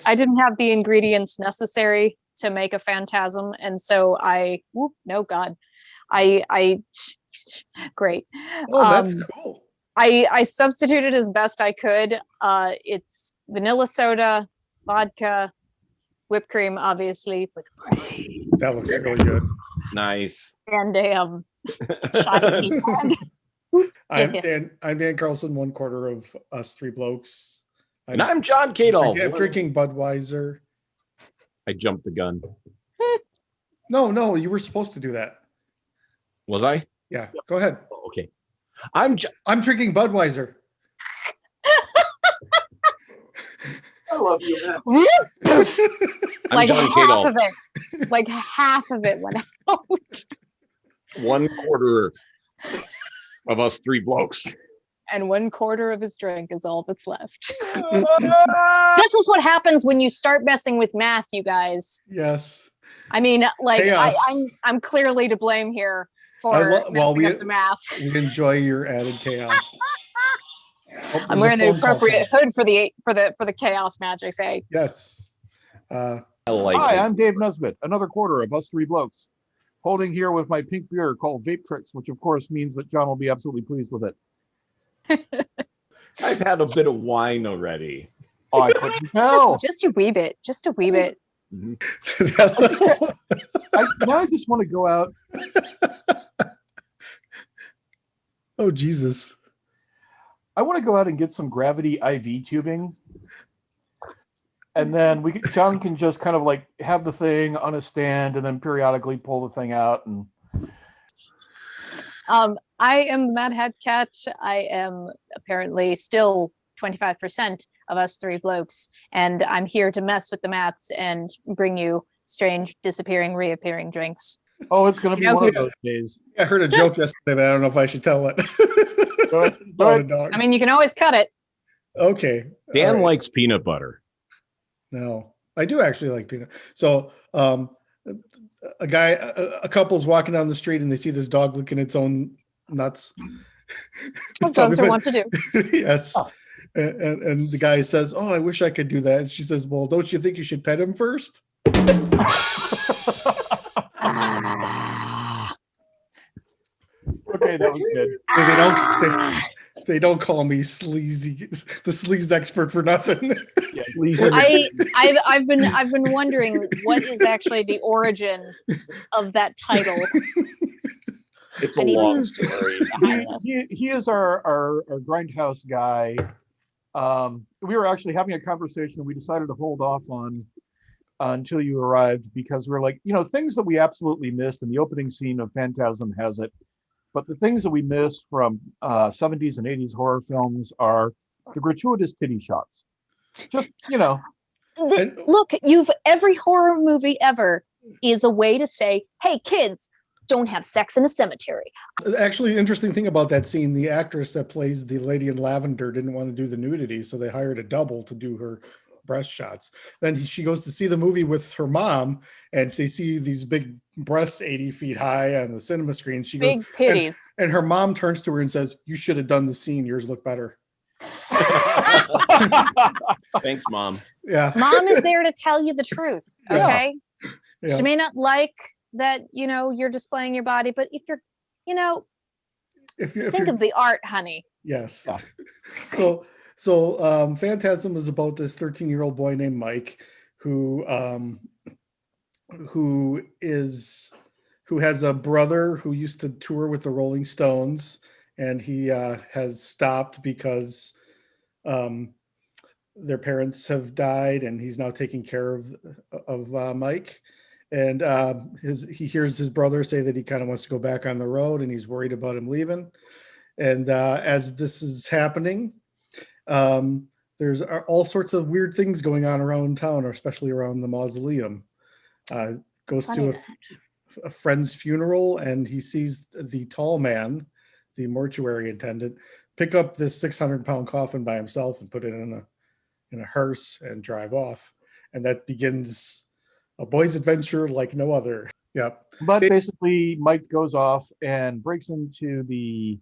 I didn't have the ingredients necessary to make a phantasm, and so great. Oh, that's cool. I substituted as best I could. It's vanilla soda, vodka, whipped cream, obviously. That looks really good. Nice. And a shot of tea. I'm Dan Carlson, 1/4 of Us Three Blokes. And I'm John Cadle. I'm drinking Budweiser. I jumped the gun. No, you were supposed to do that. Was I? Yeah, go ahead. Oh, okay. I'm drinking Budweiser. I love you, man. Like half of it. Like half of it went out. 1/4 of Us Three Blokes. And 1/4 of his drink is all that's left. This is what happens when you start messing with math, you guys. Yes. I mean, like I'm clearly to blame here for messing up the math. We enjoy your added chaos. I'm wearing the appropriate hood for the chaos magic. Say yes. Hi, I'm Dave Nesbitt, another 1/4 of Us Three Blokes, holding here with my pink beer called Vape Tricks, which of course means that John will be absolutely pleased with it. I've had a bit of wine already. Oh, I couldn't tell. Just a wee bit. Just a wee bit. Mm-hmm. I just want to go out. Oh, Jesus. I want to go out and get some gravity IV tubing. And then John can just kind of like have the thing on a stand and then periodically pull the thing out. And I am the Mad Hat Cat. I am apparently still 25% of Us Three Blokes, and I'm here to mess with the maths and bring you strange disappearing, reappearing drinks. Oh, it's going to be one of those days. I heard a joke yesterday, but I don't know if I should tell it. I mean, you can always cut it. Okay. Dan likes peanut butter. No, I do actually like peanut. So, a couple's walking down the street and they see this dog licking its own nuts. What dogs are want to do. Yes. Oh. And the guy says, "Oh, I wish I could do that." And she says, "Well, don't you think you should pet him first?" Okay, that was good. They don't call me sleazy, the sleaze expert for nothing. Yeah, I've been wondering what is actually the origin of that title. It's a long story. He is our grindhouse guy. We were actually having a conversation. We decided to hold off on until you arrived because we're like, things that we absolutely missed, and the opening scene of Phantasm has it. But the things that we missed from 70s and 80s horror films are the gratuitous titty shots. Just, Look, every horror movie ever is a way to say, hey, kids, don't have sex in a cemetery. Actually, the interesting thing about that scene, the actress that plays the lady in lavender didn't want to do the nudity, so they hired a double to do her breast shots. Then she goes to see the movie with her mom, and they see these big breasts 80 feet high on the cinema screen. She goes, big titties. And her mom turns to her and says, "You should have done the scene. Yours look better." Thanks, Mom. Yeah. Mom is there to tell you the truth. Okay. Yeah. She may not like that, you're displaying your body, but if you're, think of the art, honey. Yes. Yeah. So Phantasm is about this 13-year-old boy named Mike who has a brother who used to tour with the Rolling Stones, and he has stopped because their parents have died, and he's now taking care of Mike. And he hears his brother say that he kind of wants to go back on the road, and he's worried about him leaving. And as this is happening, there's all sorts of weird things going on around town, especially around the mausoleum. Goes Funny to a friend's funeral, and he sees the tall man, the mortuary attendant, pick up this 600-pound coffin by himself and put it in a hearse and drive off. And that begins a boy's adventure like no other. Yep. But basically, Mike goes off and breaks into the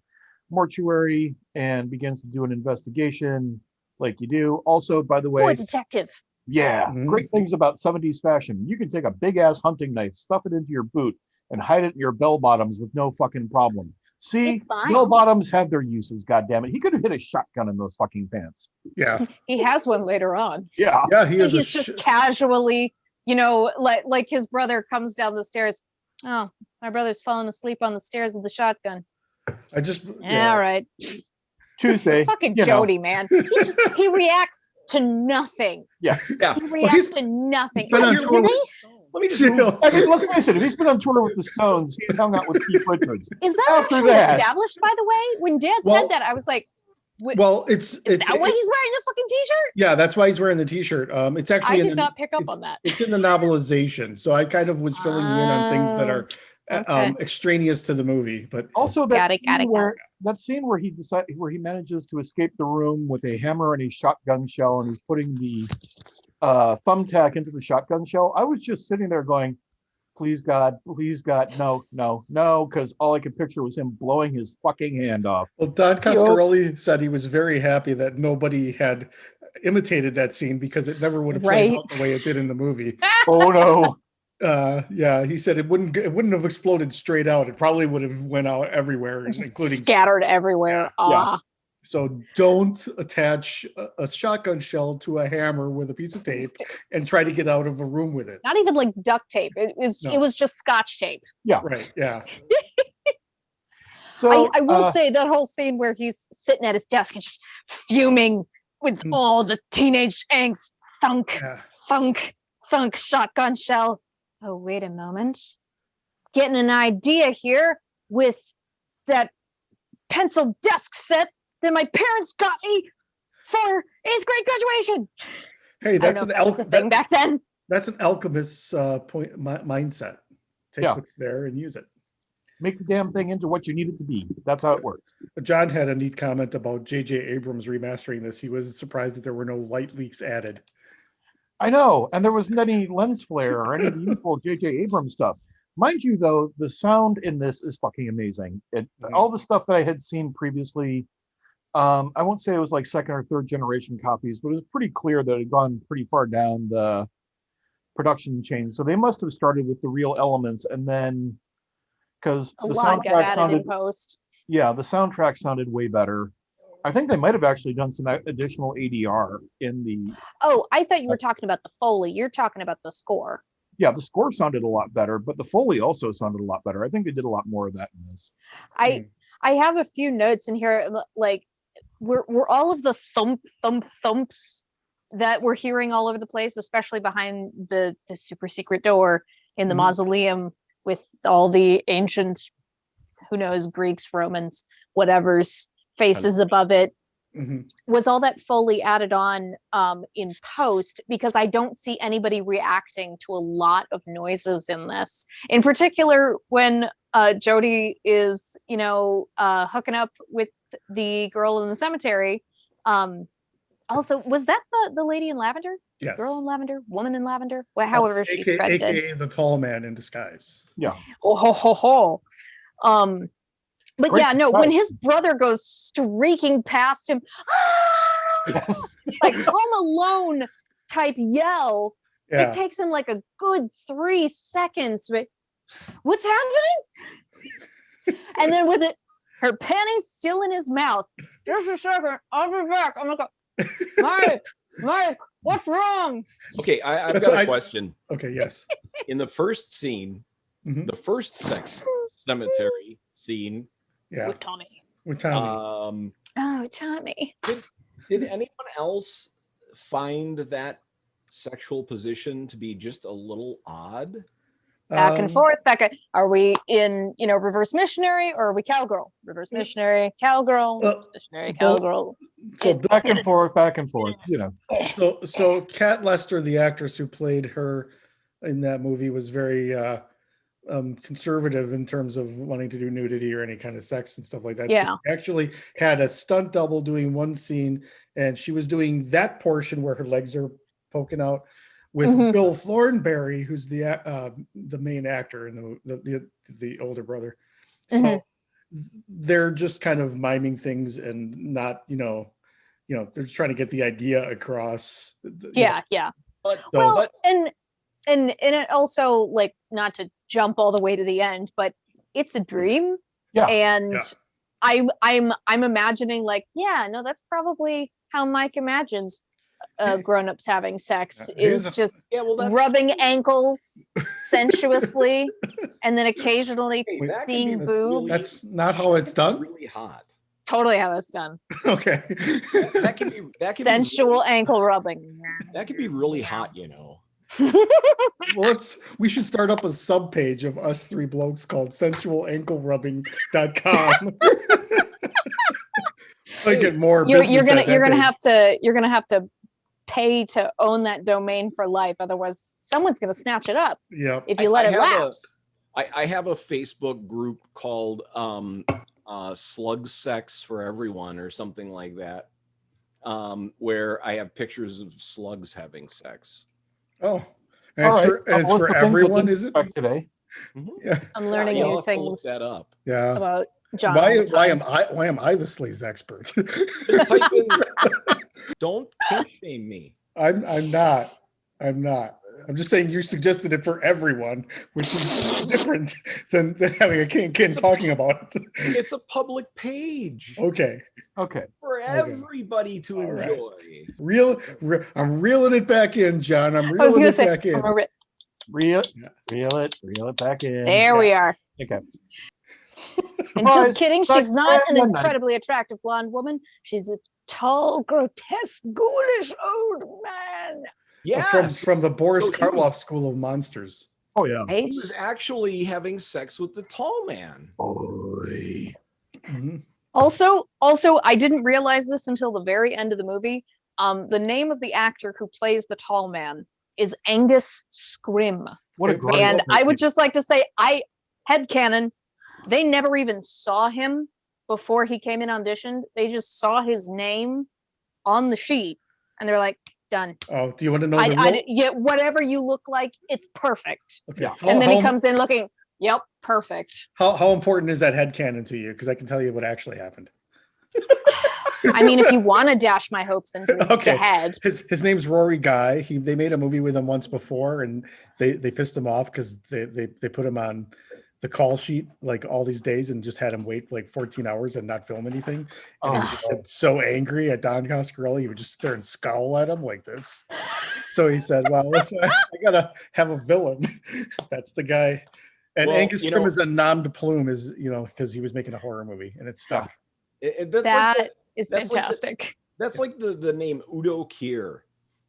mortuary and begins to do an investigation like you do. Also, by the way, Boy detective. yeah, Mhm. great things about 70s fashion. You can take a big ass hunting knife, stuff it into your boot, and hide it in your bell bottoms with no fucking problem. See, It's fine. bell bottoms have their uses, goddammit. He could have hit a shotgun in those fucking pants. Yeah. He has one later on. Yeah. Yeah, he is He's just casually, like his brother comes down the stairs. Oh, my brother's falling asleep on the stairs with the shotgun. I just All right. Tuesday. Fucking you know. Jody, man. He reacts to nothing. Yeah. He reacts to nothing. he's been on Do tour they? Let me just You move. know, I mean, let's face it, if he's been on tour with the Stones, he's hung out with Keith Richards. Is that After actually that- established, by the way? When Dad Well- said that, I was like, well, it's is that why he's wearing the fucking t-shirt? yeah, that's why he's wearing the t-shirt. It's actually I in did the- not pick up it's- on that. It's in the novelization, so I kind of was filling you in on things that are Okay. extraneous to the movie. But Also, that Got it. scene where he manages to escape the room with a hammer and a shotgun shell, and he's putting the thumbtack into the shotgun shell. I was just sitting there going, please God, no, because all I could picture was him blowing his fucking hand off. well, Don Coscarelli said he was very happy that nobody had imitated that scene because it never would have played Right. out the way it did in the movie. Oh no. Yeah, he said it wouldn't have exploded straight out. It probably would have went out everywhere, Just including scattered everywhere. Yeah. So don't attach a shotgun shell to a hammer with a piece of tape and try to get out of a room with it. Not even like duct tape. It No. was just Scotch tape. Right? Yeah. So I will say that whole scene where he's sitting at his desk and just fuming with Mm. all the teenage angst, thunk, Yeah. thunk, thunk, shotgun shell. Oh, wait a moment. Getting an idea here with that pencil desk set that my parents got me for 8th grade graduation. Hey, I don't that's know an if that was a thing back then. that's an alchemist's mindset. Take Yeah. what's there and use it. make the damn thing into what you need it to be. That's how it works. John had a neat comment about J.J. Abrams remastering this. He was surprised that there were no light leaks added. I know, and there wasn't any lens flare or any of the usual J.J. Abrams stuff. Mind you, though, the sound in this is fucking amazing. All the stuff that I had seen previously, I won't say it was like second or third generation copies, but it was pretty clear that it had gone pretty far down the production chain. So they must have started with the real elements, and then because A the lot got soundtrack added sounded, in post. yeah, the soundtrack sounded way better. I think they might have actually done some additional ADR in the. Oh, I thought you were talking about the Foley. You're talking about the score. Yeah, the score sounded a lot better, but the Foley also sounded a lot better. I think they did a lot more of that in this. I have a few notes in here, like we're all of the thumps that we're hearing all over the place, especially behind the super secret door in the Mhm. mausoleum with all the ancient, who knows, Greeks, Romans, whatever's faces above it. Mhm. Was all that Foley added on in post? Because I don't see anybody reacting to a lot of noises in this. In particular, when Jody is, hooking up with the girl in the cemetery. Also, was that the lady in lavender? Yes. Girl in lavender? Woman in lavender? Well, however she's credited. AKA the tall man in disguise. Yeah. Oh ho ho ho. But Great yeah, no, disguise. when his brother goes streaking past him, like Home Alone type yell, Yeah. it takes him like a good 3 seconds. But what's happening? And then with it, her panties still in his mouth. Just a second, I'll be back. I'm gonna go, Mike, what's wrong? Okay, I've That's got what a question. Okay. Yes. In the first scene, Mhm. the first cemetery scene, Yeah. With Tommy. With Tommy. Oh, Tommy. did anyone else find that sexual position to be just a little odd? Back and Um, forth, are we in, reverse missionary, or are we cowgirl? Reverse missionary, cowgirl, reverse missionary, both- cowgirl. So Back and forth, back and forth. So Kat Lester, the actress who played her in that movie, was very conservative in terms of wanting to do nudity or any kind of sex and stuff like that. Yeah. So she actually had a stunt double doing one scene, and she was doing that portion where her legs are poking out with Mhm. Bill Thornberry, who's the main actor and the older brother. So Mhm. they're just kind of miming things and not, they're just trying to get the idea across. Yeah. But So- Well, but and it also, like, not to jump all the way to the end, but it's a dream. Yeah. And Yeah. I'm imagining, like, yeah, no, that's probably how Mike imagines grown-ups having sex, Here's is just yeah, well, that's rubbing ankles sensuously, and then occasionally hey, that can be seeing boobs. That's not how it's done. really hot. Totally how that's done. Okay. That can be Sensual ankle rubbing. that can be really hot, Well, we should start up a sub page of us three blokes called sensualanklerubbing.com. I get more. You're business gonna at that you're gonna have to pay to own that domain for life, otherwise someone's gonna snatch it up page. Yep. if you let it lapse. I have a Facebook group called Slug Sex for Everyone or something like that, where I have pictures of slugs having sex. Oh, and All it's right. for, it's for everyone, is it? Today. Yeah. I'm learning Yeah, new I'll have to look things that up. Yeah. about John. Why all the time. am I the sleaze expert? Just type in. Don't kink shame me. I'm not. I'm just saying you suggested it for everyone, which is different than having a kid talking about it. It's a public page Okay. Okay. for everybody to All right. enjoy. I'm reeling it back in, John. I'm I was reeling gonna it say, back in. Reel it back in. there we are. Okay. And just Surprise. kidding, she's not an Nice. incredibly attractive blonde woman. She's a tall, grotesque, ghoulish old man. Yeah, From the Boris so he Karloff was- School of Monsters. Oh yeah. Right? he was actually having sex with the tall man. Boy. Mhm. Also, I didn't realize this until the very end of the movie. The name of the actor who plays the tall man is Angus Scrim. What a And great. And I would just like to say, headcanon, they never even saw him before he came in auditioned. They just saw his name on the sheet, and they're like, done. Oh, do you want to know the real? Yeah, whatever you look like, it's perfect. Okay. Yeah. And then he comes in looking, yep, perfect. How important is that headcanon to you? Because I can tell you what actually happened. I mean, if you want to dash my hopes into Okay. the head. His name's Rory Guy. They made a movie with him once before, and they pissed him off because they put him on the call sheet like all these days and just had him wait like 14 hours and not film anything. And he Oh, just got so angry at Don Coscarelli, he would just sit there and scowl at him like this. So he said, "Well, if I gotta have a villain, that's the guy." And Well, Angus Scrim is a nom de plume, because he was making a horror movie and it stuck. That is that's like the- fantastic. That's like the name Udo Kier.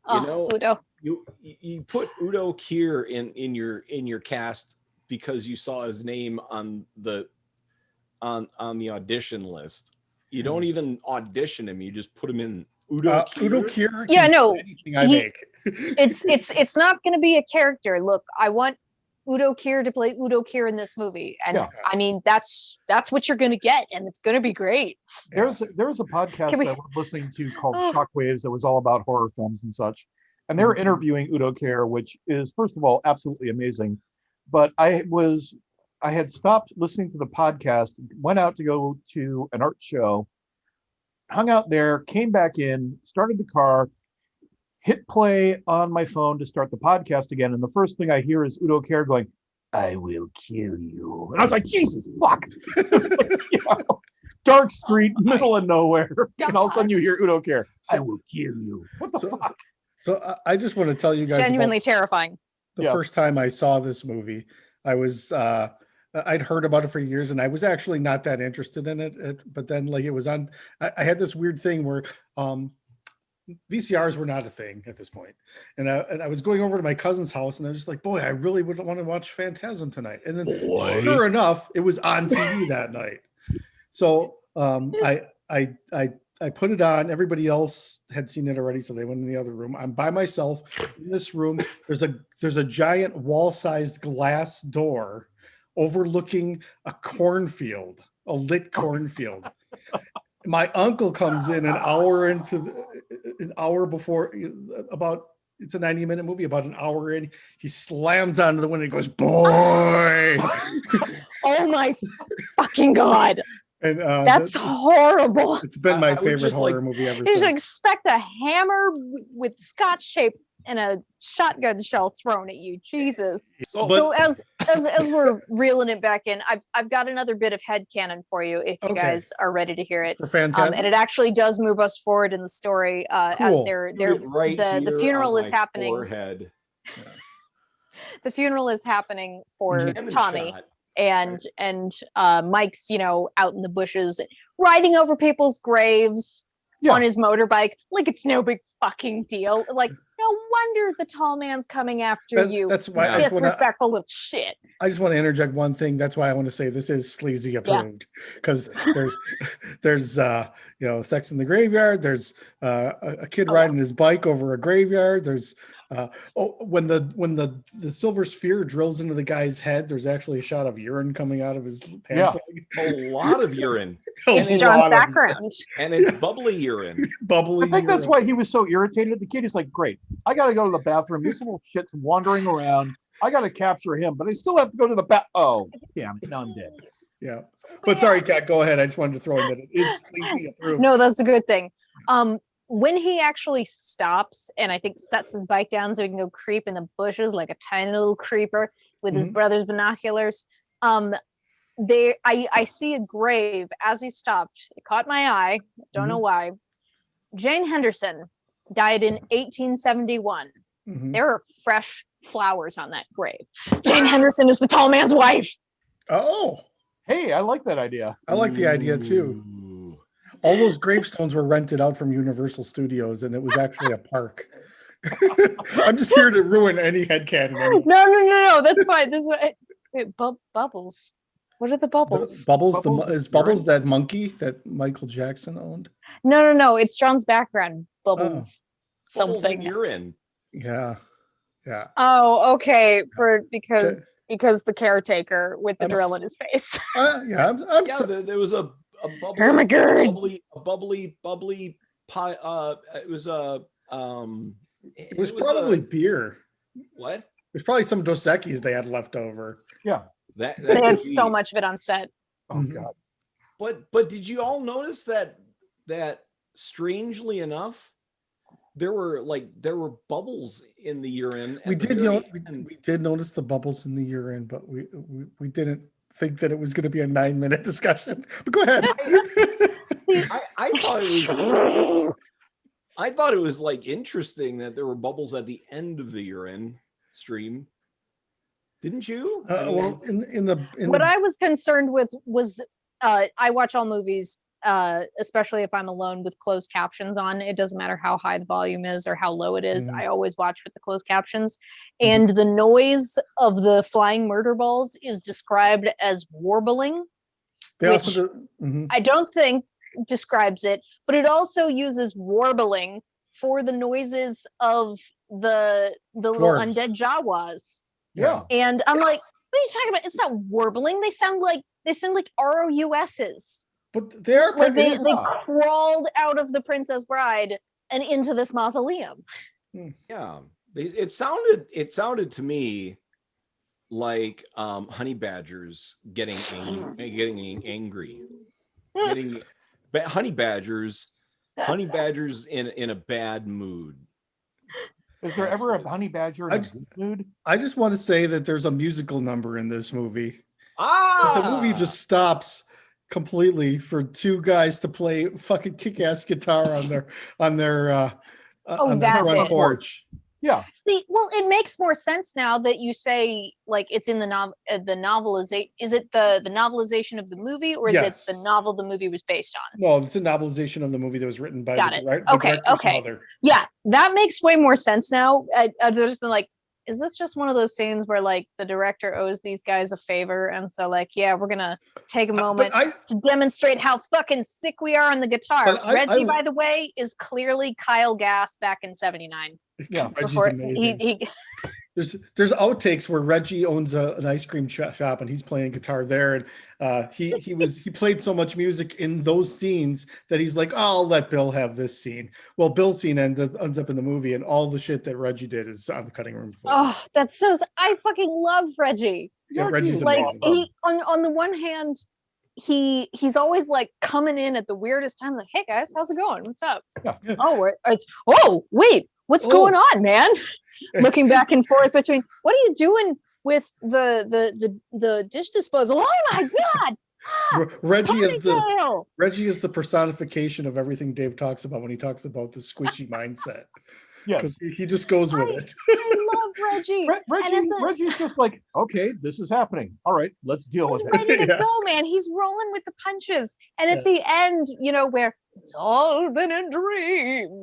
Oh, Udo. You put Udo Kier in your cast because you saw his name on the audition list. You don't even audition him; you just put him in. Udo Kier. Yeah, can do no, anything I make. It's not going to be a character. Look, I want Udo Kier to play Udo Kier in this movie, and Yeah. I mean that's what you're going to get, and it's going to be great. there was a podcast Can we- that we're listening to called Oh. Shockwaves that was all about horror films and such. And they were interviewing Udo Kier, which is, first of all, absolutely amazing. But I had stopped listening to the podcast, went out to go to an art show, hung out there, came back in, started the car, hit play on my phone to start the podcast again. And the first thing I hear is Udo Kier going, "I will kill you." And I was like, Jesus, fuck. You know, dark street, middle of nowhere. And all of a sudden you hear Udo Kier, "I will kill you." What the fuck? So I just want to tell you guys Genuinely about terrifying. the Yeah. first time I saw this movie. I'd heard about it for years, and I was actually not that interested in it. But then, like, it was on. I had this weird thing where VCRs were not a thing at this point. And I was going over to my cousin's house and I was just like, boy, I really would want to watch Phantasm tonight. And then sure enough, it was on TV that night. So I put it on. Everybody else had seen it already, so they went in the other room. I'm by myself in this room. There's a giant wall-sized glass door overlooking a cornfield, a lit cornfield. My uncle comes in an hour before, about, it's a 90-minute movie, about an hour in, he slams onto the window and goes, boy. Oh my fucking God. And that's horrible. It's been my favorite horror movie ever since. since. You should expect a hammer with scotch tape and a shotgun shell thrown at you. Jesus. So as we're reeling it back in, I've got another bit of headcanon for you if you guys are ready to hear it. For Phantasm. And it actually does move us forward in the story as the funeral is happening. Forehead. The funeral is happening for Tommy. Shot. And Mike's, out in the bushes, riding over people's graves on his motorbike, like it's no big fucking deal. Like, no wonder the tall man's coming after you. That's why disrespectful little shit. I just want to interject one thing. That's why I want to say this is sleazy approved, because there's sex in the graveyard. There's a kid riding his bike over a graveyard. There's when the silver sphere drills into the guy's head, there's actually a shot of urine coming out of his pants. A lot of urine. It's John's background, and it's bubbly urine. Bubbly. I think that's why he was so irritated. The kid is like, great, I got to go to the bathroom. This little shit's wandering around. I got to capture him, but I still have to go to the bath. Oh, damn it. Now I'm dead. Yeah. But sorry, Kat, go ahead. I just wanted to throw in that it is sleazy approved. No, that's a good thing. When he actually stops and I think sets his bike down so he can go creep in the bushes like a tiny little creeper with his brother's binoculars, I see a grave as he stopped. It caught my eye. Don't know why. Jane Henderson died in 1871. There are fresh flowers on that grave. Jane Henderson is the tall man's wife. Oh. Hey, I like that idea. I like the idea too. All those gravestones were rented out from Universal Studios, and it was actually a park. I'm just here to ruin any headcanon. No. That's fine. This is Bubbles. What are the bubbles? Is Bubbles that monkey that Michael Jackson owned? No. It's John's background. Bubbles. Something. Something. Urine. Yeah. Oh, okay. Because the caretaker with the drill in his face. There was a bubbly pie. It was probably beer. What? It was probably some Dos Equis they had left over. Yeah. They had so much of it on set. Oh God. But did you all notice that strangely enough, there were bubbles in the urine? We did notice the bubbles in the urine, but we didn't think that it was going to be a 9-minute discussion. But go ahead. I thought it was like interesting that there were bubbles at the end of the urine stream. Didn't you? What I was concerned with was I watch all movies, especially if I'm alone with closed captions on. It doesn't matter how high the volume is or how low it is. I always watch with the closed captions. And the noise of the flying murder balls is described as warbling, which I don't think describes it, but it also uses warbling for the noises of the little undead Jawas. Yeah. And I'm like, what are you talking about? It's not warbling. They sound like ROUSs. But they are like they crawled out of the Princess Bride and into this mausoleum. Yeah. It sounded to me like honey badgers getting angry. Honey badgers in a bad mood. Is there ever a honey badger in a good mood? I just want to say that there's a musical number in this movie. The movie just stops completely for two guys to play fucking kick-ass guitar on their front porch. Yeah. See, well, it makes more sense now that you say like it's in the novelization. Is it the novelization of the movie, or is it the Yes. novel the movie was based on? Well, it's a novelization of the movie that was written by Got the, it. the Okay, director's okay. mother. Yeah, that makes way more sense now. Other than like, is this just one of those scenes where like the director owes these guys a favor, and so like, yeah, we're gonna take a moment to demonstrate how fucking sick we are on the guitar. Reggie, by the way, is clearly Kyle Gass back in '79. Yeah, Reggie's amazing. There's outtakes where Reggie owns an ice cream shop and he's playing guitar there, and he played so much music in those scenes that he's like, oh, I'll let Bill have this scene. Well, Bill's scene ends up in the movie, and all the shit that Reggie did is on the cutting room floor. Oh, that's so. I fucking love Reggie. Yeah, Reggie's like amazing. on the one hand, he's always like coming in at the weirdest time, like, hey guys, how's it going? What's up? Yeah. Oh, wait, what's going on, man? Looking back and forth between, what are you doing with the dish disposal? Oh my god. Reggie is the personification of everything Dave talks about when he talks about the squishy mindset. Yes, he just goes with it. I love Reggie. Reggie's just like, okay, this is happening. All right, let's deal with it. Ready to go, man. He's rolling with the punches. And at the end, where it's all been a dream.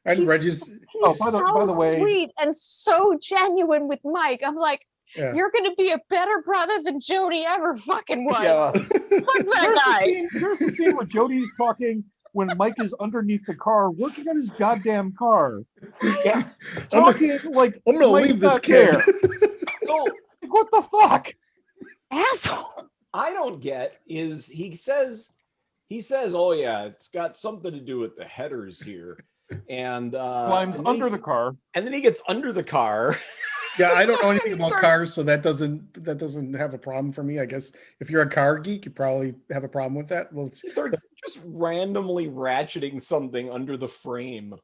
And Reggie's by the way, sweet and so genuine with Mike. I'm like, you're gonna be a better brother than Jody ever fucking was. Yeah. Fuck that guy. There's a scene where Jody's talking when Mike is underneath the car, working on his goddamn car. Yes. Talking like I'm gonna leave this kid. So what the fuck? Asshole. I don't get is he says, oh yeah, it's got something to do with the headers here. And climbs under the car. And then he gets under the car. Yeah, I don't know anything about cars, so that doesn't have a problem for me. I guess if you're a car geek, you probably have a problem with that. Well, he starts just randomly ratcheting something under the frame.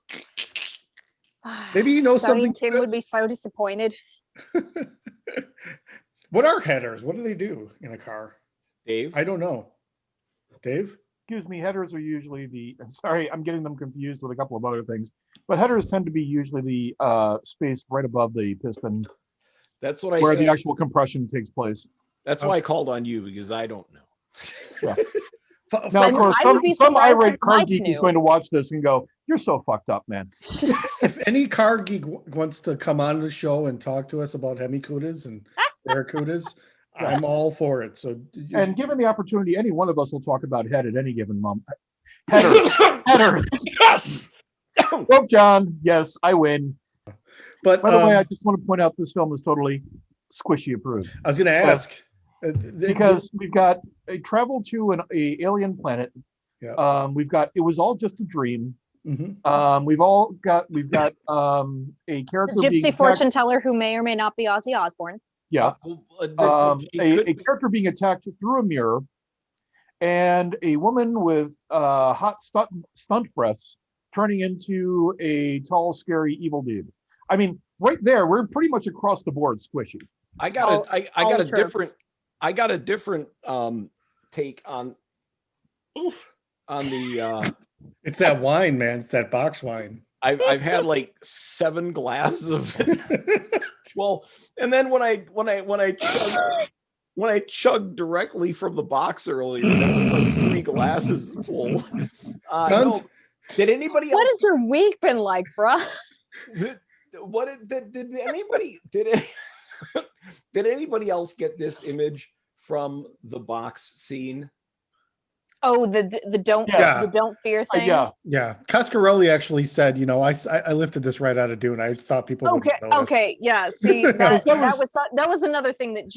Maybe he knows something. Kim would be so disappointed. What are headers? What do they do in a car? Dave? I don't know. Dave? Excuse me, headers are usually sorry, I'm getting them confused with a couple of other things, but headers tend to be usually the space right above the piston. That's what I where said. The actual compression takes place. That's why I called on you, because I don't know. Yeah. Now, of course, some irate car geek is going to watch this and go, you're so fucked up, man. If any car geek wants to come on the show and talk to us about Hemi-Cudas and Barracudas, I'm all for it. So, and given the opportunity, any one of us will talk about head at any given moment. Header. Yes. Rope John. Yes, I win. But by the way, I just want to point out this film is totally squishy approved. I was going to ask because we've got a travel to an alien planet. Yeah. We've got it was all just a dream. Mm-hmm. We've got a character, the gypsy fortune teller who may or may not be Ozzy Osbourne. Yeah, a character being attacked through a mirror, and a woman with hot stunt breasts turning into a tall, scary evil dude. I mean, right there, we're pretty much across the board squishy. I got a different take on the. It's that wine, man. It's that box wine. I've had like 7 glasses of it. Well, and then when I chugged directly from the box earlier, that was like 3 glasses full. No. Did anybody else? What has your week been like, bro? Did anybody else get this image from the box scene? Oh, the don't fear thing. Yeah. Coscarelli actually said, I lifted this right out of Dune. I thought people would notice. Okay, yeah. See, that was another thing that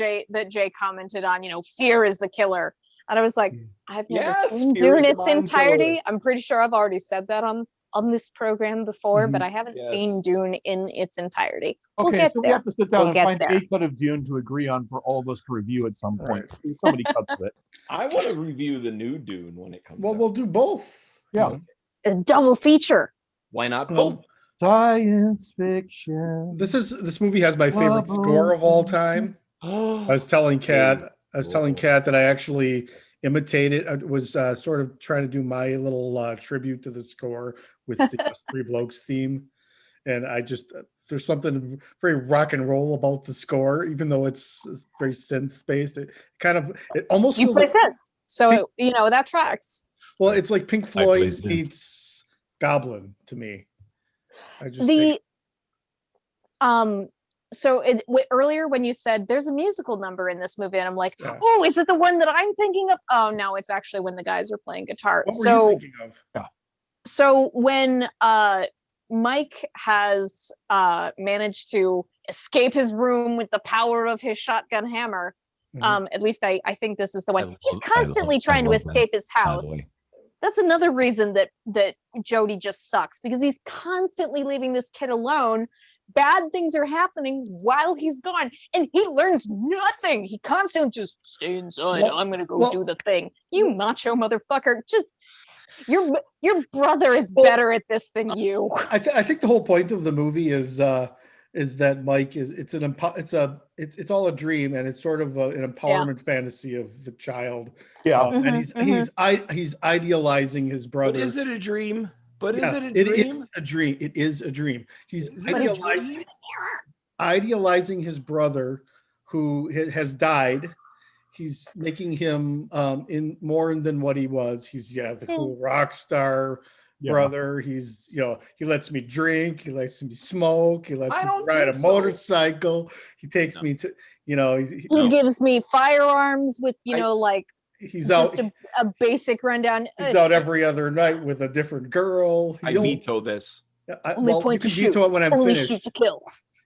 Jay commented on. Fear is the killer, and I was like, I've never seen Dune in its entirety. Killer. I'm pretty sure I've already said that on this program before, but I haven't seen Dune in its entirety. Okay, so we have to sit down and find a cut of Dune to agree on for all of us to review at some point. Right. So many cuts of it. I want to review the new Dune when it comes out. We'll do both. Yeah. A double feature. Why not both? Science fiction. This movie has my favorite score of all time. I was telling Kat that I actually imitated. I was sort of trying to do my little tribute to the score with the Three Blokes theme, and I just there's something very rock and roll about the score, even though it's very synth based. It almost You feels play like synth, so that tracks. well, it's like Pink play Floyd synth. meets Goblin to me. I just The so earlier when you said there's a musical number in this movie, and I'm like, Yeah. oh, is it the one that I'm thinking of? Oh no, it's actually when the guys are playing guitar. what were you thinking of? So when Mike has managed to escape his room with the power of his shotgun hammer, at least I think this is the one. He's constantly trying to escape his house. That's another reason that Jody just sucks, because he's constantly leaving this kid alone. Bad things are happening while he's gone, and he learns nothing. He constantly just stay inside. Well- I'm gonna go well- do the thing. You macho motherfucker! Just your brother is Well, better at this than you. I think the whole point of the movie is that Mike it's all a dream, and it's sort of an empowerment fantasy of the child. Yeah. And he's idealizing his brother. But is it a dream? But Yes, is it a dream? It is a dream. It is a dream. He's Is it a dream? idealizing his brother who has died. He's making him in more than what he was. He's the cool rock star brother. He's he lets me drink, he lets me smoke, he lets me ride a motorcycle. He takes me to He gives me firearms with like he's just out a basic rundown. he's out every other night with a different girl. I veto this. Only Well, you point can to shoot. veto it when I'm Only finished. shoot to kill.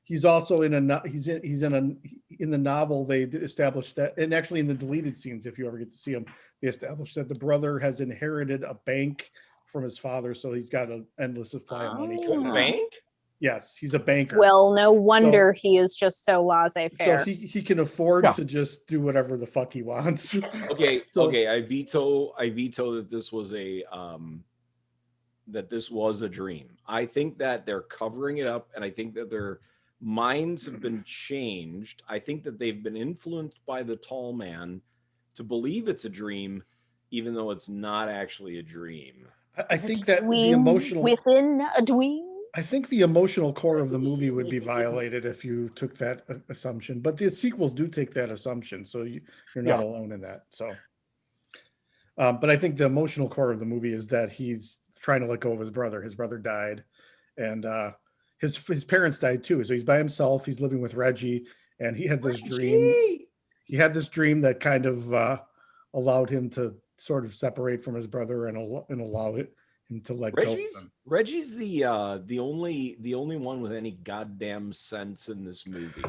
He's also in the novel. They established that, and actually in the deleted scenes, if you ever get to see them, they established that the brother has inherited a bank from his father, so he's got an endless supply of money. coming in. Bank? Yes, he's a banker. Well, no wonder he is just so laissez-faire. So he can afford to just do whatever the fuck he wants. Okay, So- okay. I veto that this was a dream. I think that they're covering it up, and I think that their minds have been changed. I think that they've been influenced by the tall man to believe it's a dream, even though it's not actually a dream. I think that the emotional within a dream. I think the emotional core of the movie would be violated if you took that assumption, but the sequels do take that assumption, so you're not alone in that. So, but I think the emotional core of the movie is that he's trying to let go of his brother. His brother died, and his parents died too. So he's by himself. He's living with Reggie, and he had this dream. He had this dream that kind of allowed him to sort of separate from his brother and allow him to let go of him. Reggie's the only one with any goddamn sense in this movie.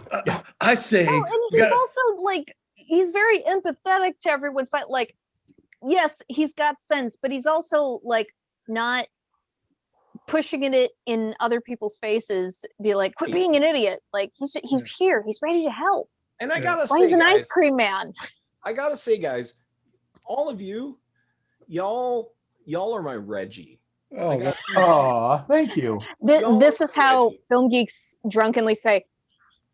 I say, and he's also like he's very empathetic to everyone's, but like, yes, he's got sense, but he's also like not pushing it in other people's faces. Be like, quit being an idiot. Like he's here. He's ready to help. And I gotta Why say, he's an guys, ice cream man. I gotta say, guys, all of you, y'all are my Reggie. Thank you. This is how film geeks drunkenly say,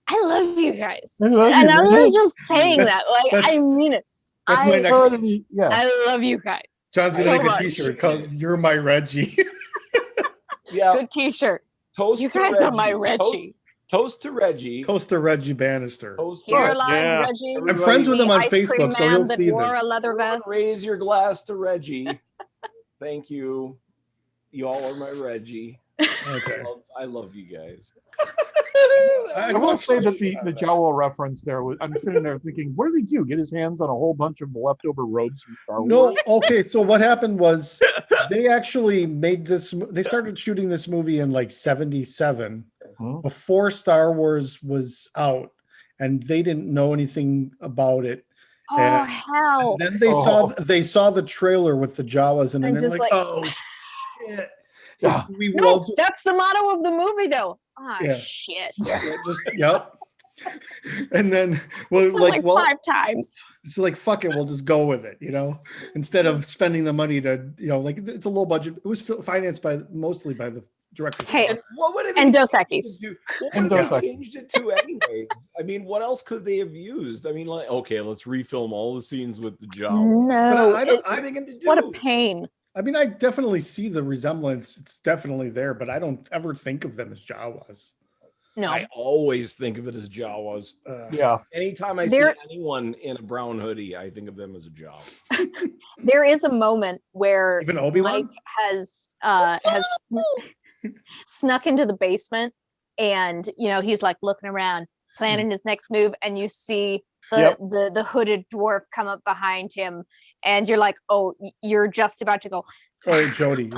"I love you guys," I love and you, I'm man. not just saying that. Like I mean it. That's my next. I love you guys. John's gonna so make a much. T-shirt called "You're My Reggie." Yeah, Good T-shirt. toast You to guys Reggie. are my Reggie. Toast to Reggie. Toast to Reggie Bannister. Toast to Here Reggie. lies Reggie. I'm friends with him on the ice cream Facebook, so man he'll that see wore this. a leather Everyone vest. raise your glass to Reggie. Thank you. Y'all are my Reggie. Okay. I love you guys. I will say that the Jowl reference there was, I'm sitting there thinking, what did he do? Get his hands on a whole bunch of leftover robes from Star No, Wars? okay. So what happened was they actually made this. They started shooting this movie in like '77, before Star Wars was out, and they didn't know anything about it. Oh And hell! then they saw the trailer with the Jawas, and then And they're just like, like- "Oh shit!" So Yeah. we No, will do, that's the motto of the movie, though. Ah, Yeah. shit. just yep. And then well, So like, well, 5 times. it's like fuck it, we'll just go with it, instead of spending the money to, like it's a low budget. It was financed mostly by the director. Hey, And what would it and be? Dos Equis. What And would Dos they Equis. changed it to anyways? I mean, what else could they have used? I mean, like, okay, let's refilm all the scenes with the Jawa. No, I don't- What are they going to do? what a pain. I mean, I definitely see the resemblance. It's definitely there, but I don't ever think of them as Jawas. No. I always think of it as Jawas. Yeah. Anytime I There- see anyone in a brown hoodie, I think of them as a Jawa. There is a moment where Even Obi-Wan? Mike has snuck into the basement, and he's like looking around, planning his next move, and you see the hooded dwarf come up behind him, and you're like, oh, you're just about to go. Oh, Jody,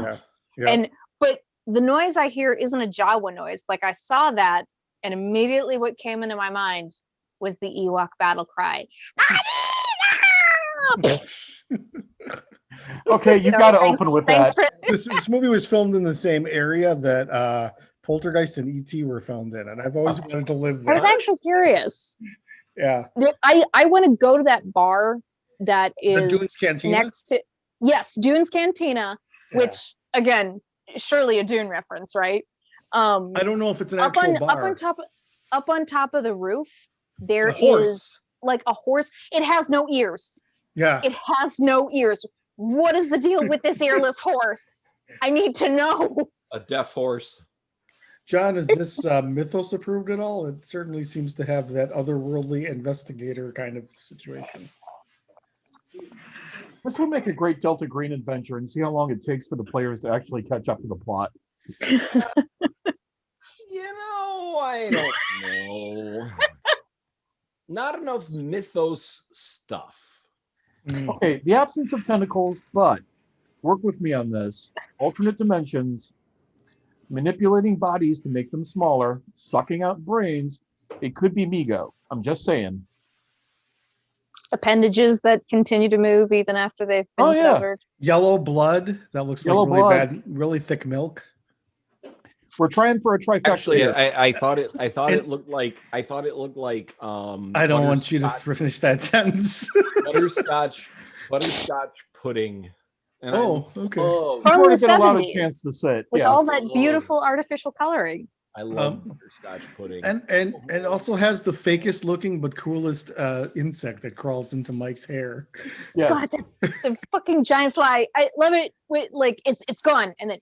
yeah. But the noise I hear isn't a Jawa noise. Like, I saw that, and immediately what came into my mind was the Ewok battle cry. Okay, you So got to thanks- open with thanks that. for- This movie was filmed in the same area that Poltergeist and E.T. were filmed in, and I've always wanted to live I there. was actually curious. Yeah. I want to go to that bar that is Dunes Cantina? next to Dunes Cantina, Yeah. which again, surely a Dune reference, right? I don't know if it's an up actual on bar. up on top of the roof, there A is horse. like a horse. It has no ears. Yeah. It has no ears. What is the deal with this earless horse? I need to know. A deaf horse. John, is this mythos approved at all? It certainly seems to have that otherworldly investigator kind of situation. This would make a great Delta Green adventure, and see how long it takes for the players to actually catch up to the plot. I don't know. Not enough mythos stuff. Okay, the absence of tentacles, but work with me on this. Alternate dimensions, manipulating bodies to make them smaller, sucking out brains. It could be Migo. I'm just saying. Appendages that continue to move even after they've been Oh, yeah. severed. Yellow blood. That looks Yellow like really blood. bad, really thick milk. We're trying for a trifecta. Actually, here. I thought it And- looked like I don't want you to finish that sentence. butterscotch pudding. And Okay. From Before the I get allowed a 70s, chance to sit. with Yeah. all that beautiful artificial coloring. I love butterscotch pudding. And also has the fakest looking but coolest insect that crawls into Mike's hair. Yes. God, the fucking giant fly. I love it. Like it's gone, and then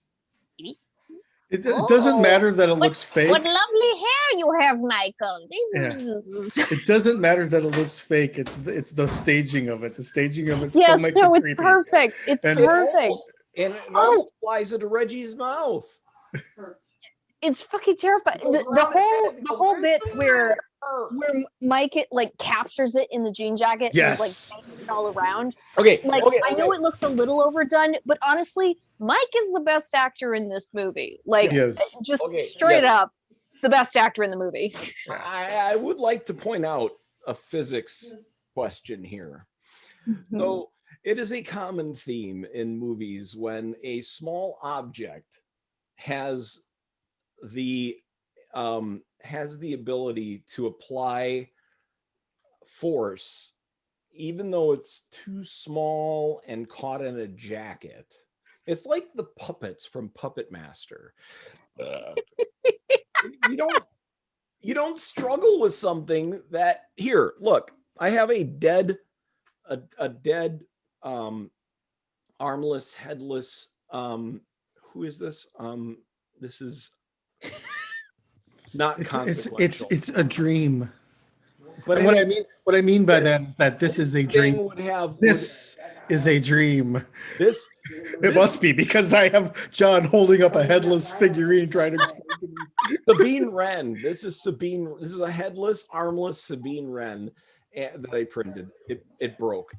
It doesn't Oh, matter that it looks fake. what lovely hair you have, Michael. It doesn't matter that it looks fake. It's the staging of it. The staging of it Yes, still makes no, it it's creepy. perfect. It's And- perfect. And it almost flies into Reggie's mouth. It's fucking terrifying. The whole bit where Mike like captures it in the jean jacket Yes. and is like banging it all around. Okay, Like okay, I know it looks a little overdone, but honestly, Mike is the best actor in this movie. Like He is. just Okay, straight yes. up, the best actor in the movie. I would like to point out a physics question here. So it is a common theme in movies when a small object has the ability to apply force, even though it's too small and caught in a jacket. It's like the puppets from Puppet Master. You don't struggle with something that here. Look, I have a dead, armless, headless. Who is this? This is not consequential. It's a dream. But And what I mean by that is that this is a thing dream. would have This is a dream. this. It must be because I have John holding up a headless figurine trying to explain to me. Sabine Wren. This is Sabine. This is a headless, armless Sabine Wren that I printed. It broke.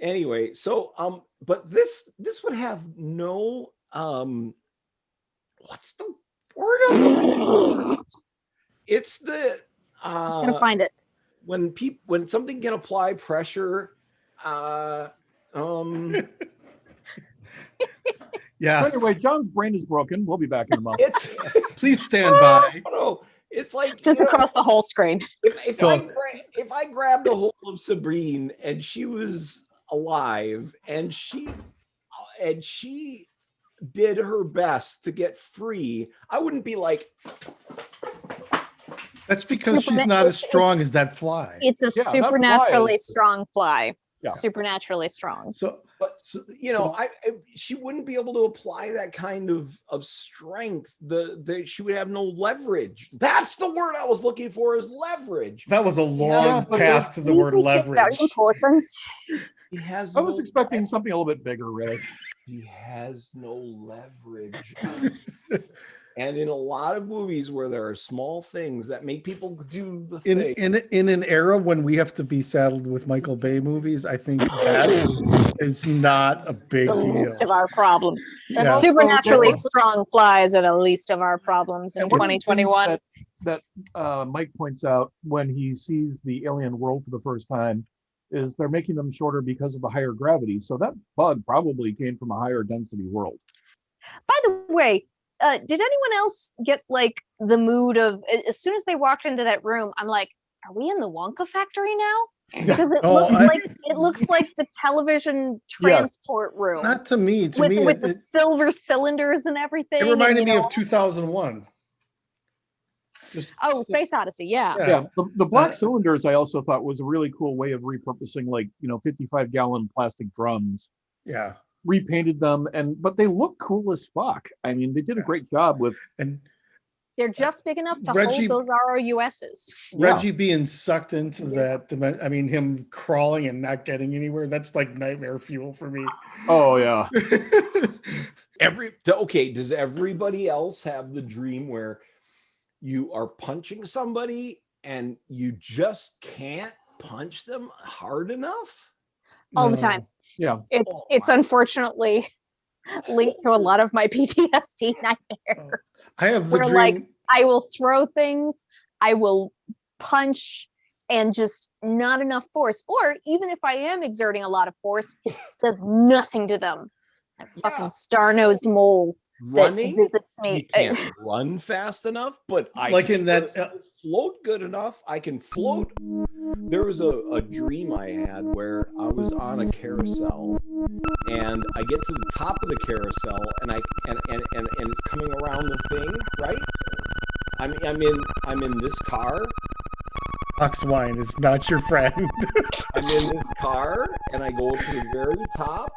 Anyway, so but this would have no what's the word I'm looking for? It's the I'm gonna find it. when something can apply pressure. Yeah. Anyway, John's brain is broken. We'll be back in a moment. It's Please stand by. no, it's like Just across the whole screen. if I grabbed a hold of Sabine and she was alive and she did her best to get free, I wouldn't be like, That's because she's not as strong as that fly. It's a Yeah, that supernaturally fly is- strong fly. Yeah. Supernaturally strong. So But she wouldn't be able to apply that kind of strength. She would have no leverage. That's the word I was looking for, is leverage. That was a long path to the word leverage. Important. He has. I was expecting something a little bit bigger, really. He has no leverage. And in a lot of movies where there are small things that make people do the thing. In an era when we have to be saddled with Michael Bay movies, I think that is not a big The deal. least of our problems. Yeah. Supernaturally strong flies are the least of our problems in 2021. That Mike points out when he sees the alien world for the first time is they're making them shorter because of the higher gravity. So that bug probably came from a higher density world. By the way, did anyone else get like the mood of, as soon as they walked into that room, I'm like, are we in the Wonka factory now? Because it looks like the television transport room. Not to me. With the silver cylinders and everything. It reminded me of 2001. Space Odyssey, yeah. The black cylinders I also thought was a really cool way of repurposing 55-gallon plastic drums. Yeah. Repainted them, but they look cool as fuck. I mean, they did a great job with, and they're just big enough to hold those ROUSs. Reggie being sucked into that dimension. I mean, him crawling and not getting anywhere. That's like nightmare fuel for me. Oh yeah. Does everybody else have the dream where you are punching somebody and you just can't punch them hard enough? All the time. Yeah. It's unfortunately linked to a lot of my PTSD nightmares. I have the dream. Like, I will throw things, I will punch, and just not enough force. Or even if I am exerting a lot of force, it does nothing to them. That fucking star-nosed mole running, that visits me. You can't run fast enough, but I like can in that float good enough. I can float. There was a dream I had where I was on a carousel, and I get to the top of the carousel, and it's coming around the thing, right? I'm in this car. Ox wine is not your friend. I'm in this car, and I go to the very top,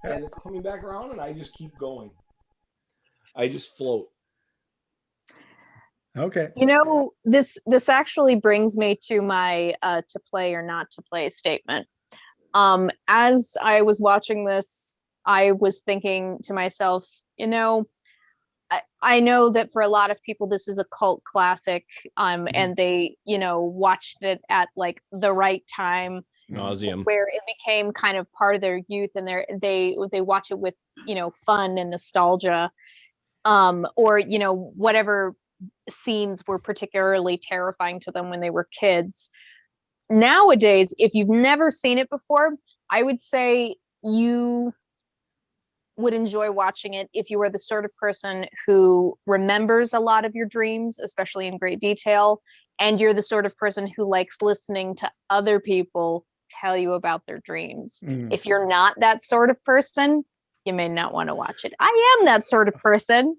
and it's coming back around, and I just keep going. I just float. Okay. This actually brings me to my to play or not to play statement. As I was watching this, I was thinking to myself, I know that for a lot of people this is a cult classic, and they, watched it at like the right time, nauseum, where it became kind of part of their youth, and they watch it with fun and nostalgia, or whatever scenes were particularly terrifying to them when they were kids. Nowadays, if you've never seen it before, I would say you would enjoy watching it if you are the sort of person who remembers a lot of your dreams, especially in great detail, and you're the sort of person who likes listening to other people tell you about their dreams. If you're not that sort of person, you may not want to watch it. I am that sort of person.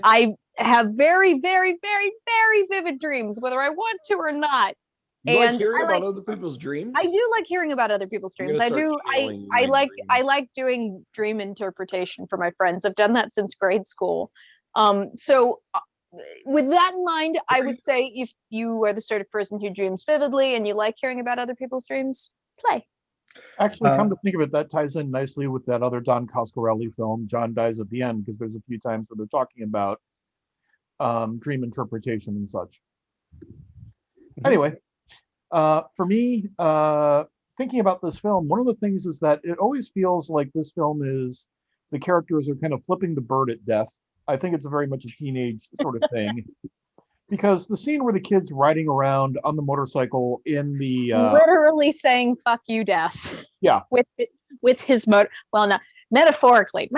I have very, very, very, very vivid dreams, whether I want to or not. You like hearing about other people's dreams? I do like hearing about other people's dreams. I do. I like doing dream interpretation for my friends. I've done that since grade school. So with that in mind, I would say if you are the sort of person who dreams vividly and you like hearing about other people's dreams, play. Actually, come to think of it, that ties in nicely with that other Don Coscarelli film, John Dies at the End, because there's a few times where they're talking about dream interpretation and such. Anyway, for me, thinking about this film, one of the things is that it always feels like this film is, the characters are kind of flipping the bird at death. I think it's very much a teenage sort of thing. Because the scene where the kid's riding around on the motorcycle in the literally saying "fuck you, death." Yeah. With his motor. Well, not metaphorically.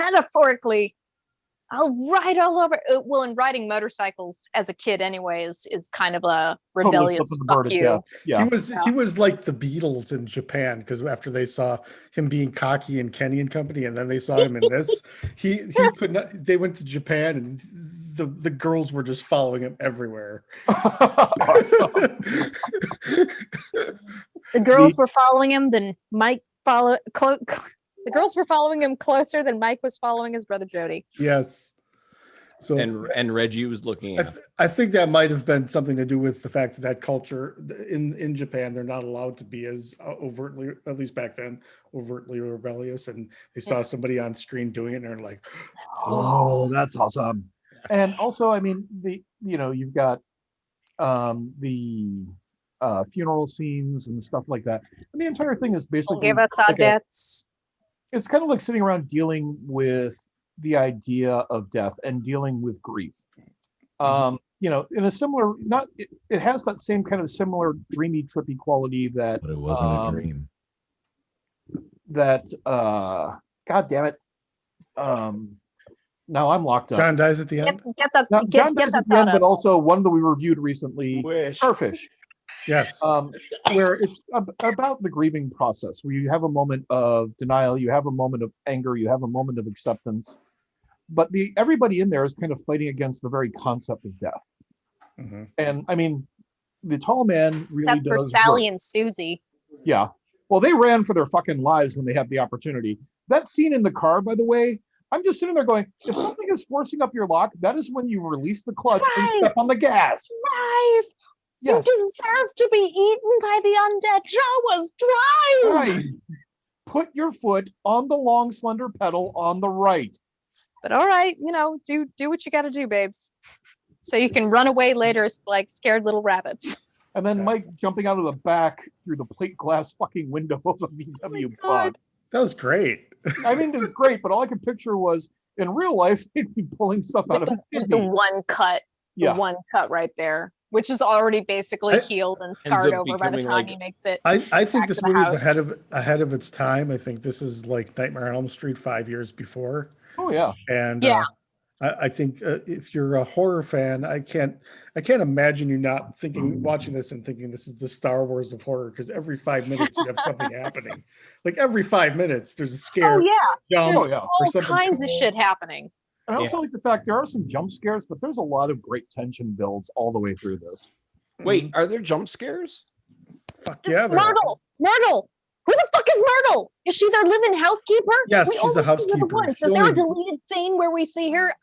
I'll ride all over. Well, and riding motorcycles as a kid, anyway, is kind of a rebellious fuck you. Yeah. He was like the Beatles in Japan, because after they saw him being cocky in Kenny and Company, and then they saw him in this, he could not. They went to Japan, and the girls were just following him everywhere. The girls were following him. Then Mike The girls were following him closer than Mike was following his brother Jody. Yes. So And Reggie was looking at. I think that might have been something to do with the fact that culture in Japan, they're not allowed to be as overtly, at least back then, overtly rebellious. And they saw somebody on screen doing it, and they're like, Oh, that's awesome. And also, I mean, you've got the funeral scenes and stuff like that. And the entire thing is basically Give us our like debts. it's kind of like sitting around dealing with the idea of death and dealing with grief. In a similar, it has that same kind of similar dreamy, trippy quality that. But it wasn't a dream. That God damn it. Now I'm locked up. John dies at the end. John dies at the end, but also one that we reviewed recently, Starfish. Yes. Where it's about the grieving process, where you have a moment of denial, you have a moment of anger, you have a moment of acceptance, but everybody in there is kind of fighting against the very concept of death. Mm-hmm. And I mean, the tall man really Except for does Sally work. and Susie. Yeah. Well, they ran for their fucking lives when they had the opportunity. That scene in the car, by the way, I'm just sitting there going, if something is forcing up your lock, that is when you release the clutch and step on the gas. Drive! Yes. You deserve to be eaten by the undead. Jawas, drive! Right. Put your foot on the long, slender pedal on the right. But all right, do what you got to do, babes. So you can run away later like scared little rabbits. And then Mike jumping out of the back through the plate glass fucking window of a VW bug. That was great. I mean, it was great, but all I could picture was in real life, they'd be pulling stuff out of the one cut. Yeah. The one cut right there, which is already basically healed and scarred over by the time he makes it. I think this movie is house. ahead of its time. I think this is like Nightmare on Elm Street 5 years before. Oh yeah. And yeah. I think if you're a horror fan, I can't imagine you not watching this and thinking this is the Star Wars of horror, because every 5 minutes you have something happening. Like every 5 minutes there's a scare. Oh yeah. Jump, There's all kinds of shit happening. And I also like the fact there are some jump scares, but there's a lot of great tension builds all the way through this. Wait, are there jump scares? Fuck yeah. Myrtle! Who the fuck is Myrtle? Is she their living housekeeper? Yes, she's the housekeeper. Is there a deleted scene where we see her?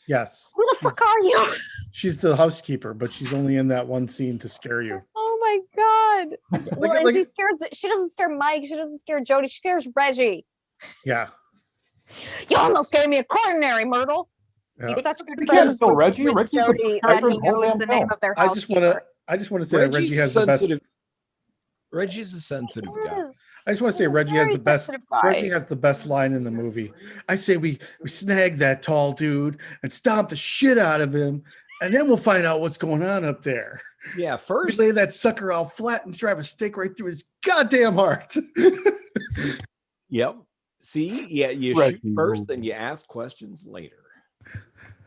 Yes. Who the fuck are you? She's the housekeeper, but she's only in that one scene to scare you. Oh my god. Well, and she doesn't scare Mike, she doesn't scare Jody, she scares Reggie. Yeah. You almost gave me a coronary, Myrtle. Yeah. He's such good friends with Reggie's Jody that he knows the name of their housekeeper. I just want to say that Reggie has the best. Reggie's a sensitive guy. I just want to say Reggie has the best. Reggie has the best line in the movie. I say we snag that tall dude and stomp the shit out of him, and then we'll find out what's going on up there. Yeah, first we lay that sucker out flat and drive a stake right through his goddamn heart. Yep. See, yeah, you shoot first, then you ask questions later.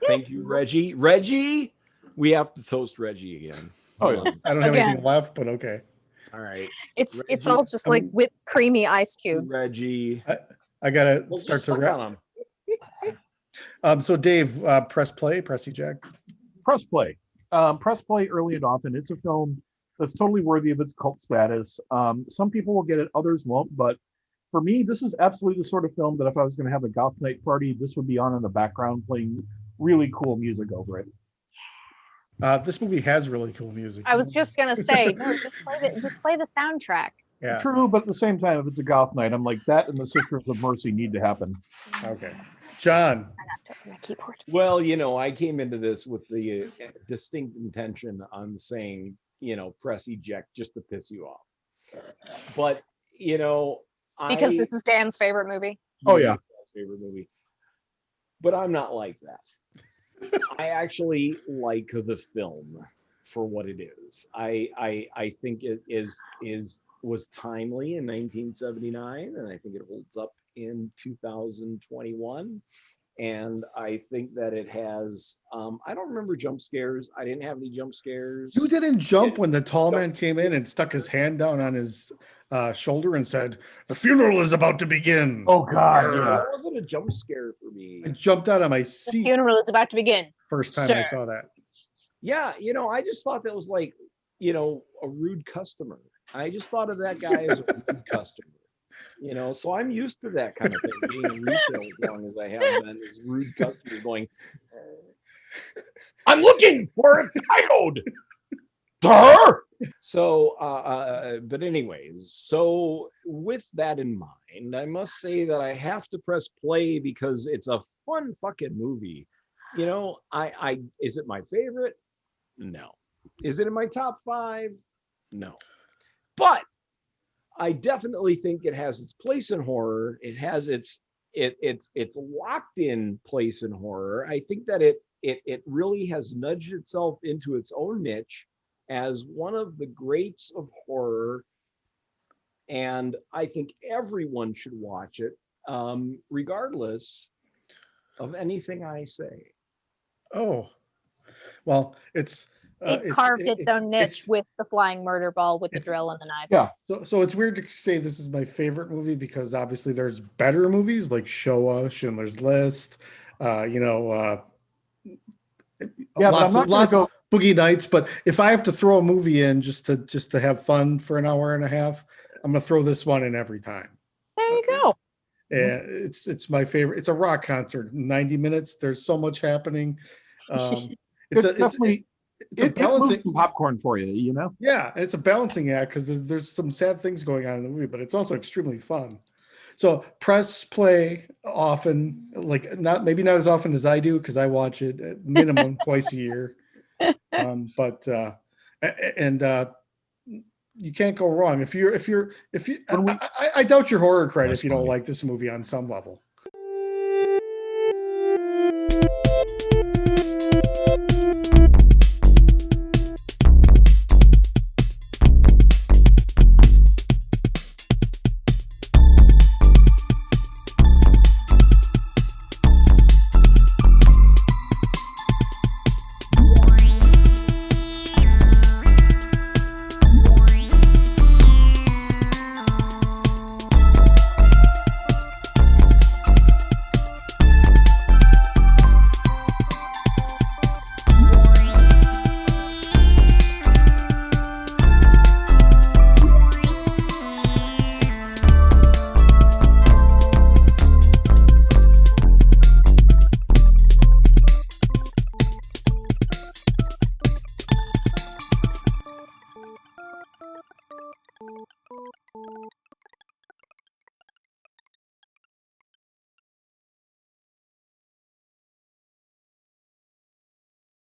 Thank you, Reggie. Reggie, we have to toast Reggie again. Oh yeah. I don't have anything left, but okay. All right. It's all just like whipped creamy ice cubes. Reggie. I gotta start to wrap. So Dave, press play, press eject. Press play. Press play early and often. It's a film that's totally worthy of its cult status. Some people will get it, others won't, but for me, this is absolutely the sort of film that if I was going to have a goth night party, this would be on in the background playing really cool music over it. This movie has really cool music. I was just gonna say, no, just play the soundtrack. Yeah. True, but at the same time, if it's a goth night, I'm like, that and the Sisters of Mercy need to happen. Okay. John. My keyboard. Well, I came into this with the distinct intention on saying, press eject just to piss you off. But, because this is Dan's favorite movie. Oh yeah. Favorite movie. But I'm not like that. I actually like the film for what it is. I think it was timely in 1979, and I think it holds up in 2021. And I think that it has I don't remember jump scares. I didn't have any jump scares. You didn't jump when the tall man came in and stuck his hand down on his shoulder and said, "The funeral is about to begin." Oh God, yeah. That wasn't a jump scare for me. I jumped out of my seat. The funeral is about to begin. First time I saw that. Yeah, I just thought that was like, a rude customer. I just thought of that guy as a rude customer. You know, so I'm used to that kind of thing. Being in retail as long as I have been, is rude customers going, "I'm looking for a diode, sir." So, but anyways, so with that in mind, I must say that I have to press play because it's a fun fucking movie. You know, is it my favorite? No. Is it in my top 5? No. But I definitely think it has its place in horror. It has its locked in place in horror. I think that it really has nudged itself into its own niche as one of the greats of horror, and I think everyone should watch it, regardless of anything I say. Oh, well, It carved its own niche it's with the flying murder ball with the it's- drill and the knives. Yeah. so it's weird to say this is my favorite movie because obviously there's better movies like Showa, Schindler's List, you know, Yeah, but I'm not going to go. Boogie Nights. But if I have to throw a movie in just to have fun for an hour and a half, I'm gonna throw this one in every time. There you go. And it's my favorite. It's a rock concert, 90 minutes. There's so much happening. It's definitely it's a it moves balancing. some popcorn for you, you know. Yeah, it's a balancing act because there's some sad things going on in the movie, but it's also extremely fun. So press play often, like maybe not as often as I do because I watch it at minimum twice a year. But you can't go wrong if you. When we- I doubt your horror credit That's if you don't funny. like this movie on some level.